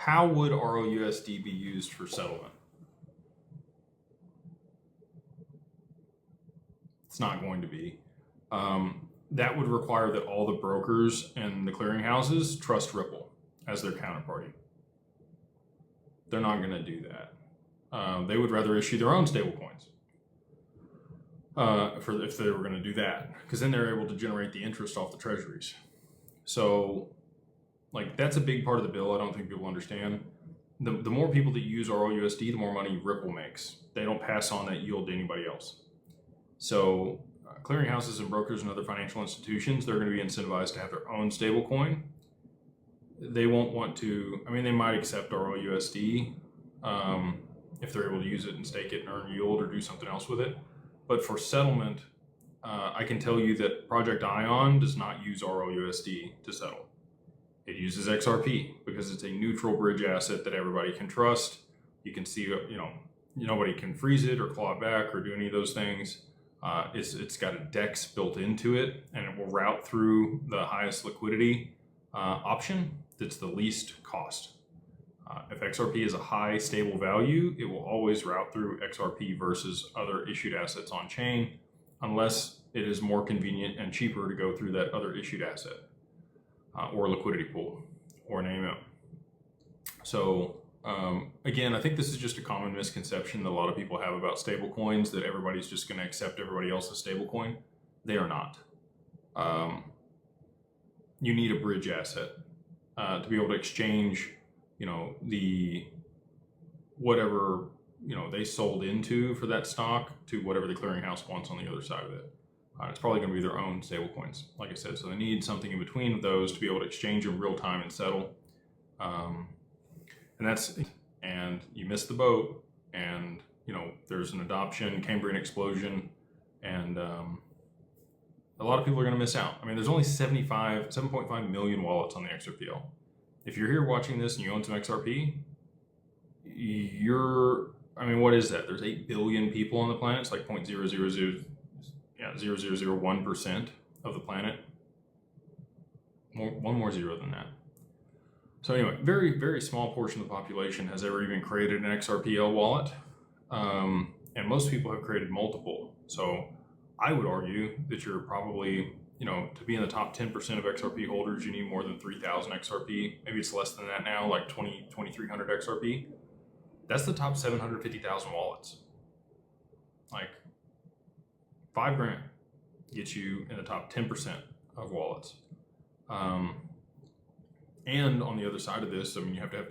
how would ROUSD be used for settlement? It's not going to be. That would require that all the brokers and the clearinghouses trust Ripple as their counterparty. They're not going to do that. They would rather issue their own stablecoins if they were going to do that, because then they're able to generate the interest off the treasuries. So, like, that's a big part of the bill I don't think people understand. The more people that use ROUSD, the more money Ripple makes. They don't pass on that yield to anybody else. So clearinghouses and brokers and other financial institutions, they're going to be incentivized to have their own stablecoin. They won't want to, I mean, they might accept ROUSD if they're able to use it and stake it and earn yield or do something else with it. But for settlement, I can tell you that Project Ion does not use ROUSD to settle. It uses XRP because it's a neutral bridge asset that everybody can trust. You can see, nobody can freeze it or claw it back or do any of those things. It's got a DEX built into it, and it will route through the highest liquidity option that's the least cost. If XRP is a high stable value, it will always route through XRP versus other issued assets on chain, unless it is more convenient and cheaper to go through that other issued asset or liquidity pool or an AMM. So again, I think this is just a common misconception that a lot of people have about stable coins, that everybody's just going to accept everybody else's stable coin. They are not. You need a bridge asset to be able to exchange, the whatever, they sold into for that stock to whatever the clearinghouse wants on the other side of it. It's probably going to be their own stable coins, like I said. So they need something in between those to be able to exchange in real time and settle. And you miss the boat, and there's an adoption, Cambrian explosion, and a lot of people are going to miss out. I mean, there's only 7.5 million wallets on the XRPL. If you're here watching this and you own some XRP, what is that? There's 8 billion people on the planet. It's like 0.0001% of the planet. One more zero than that. So anyway, very, very small portion of the population has ever even created an XRPL wallet. And most people have created multiple. So I would argue that you're probably, to be in the top 10% of XRP holders, you need more than 3,000 XRP. Maybe it's less than that now, like 2,300 XRP. That's the top 750,000 wallets. Like $5,000 gets you in the top 10% of wallets. And on the other side of this, you have to have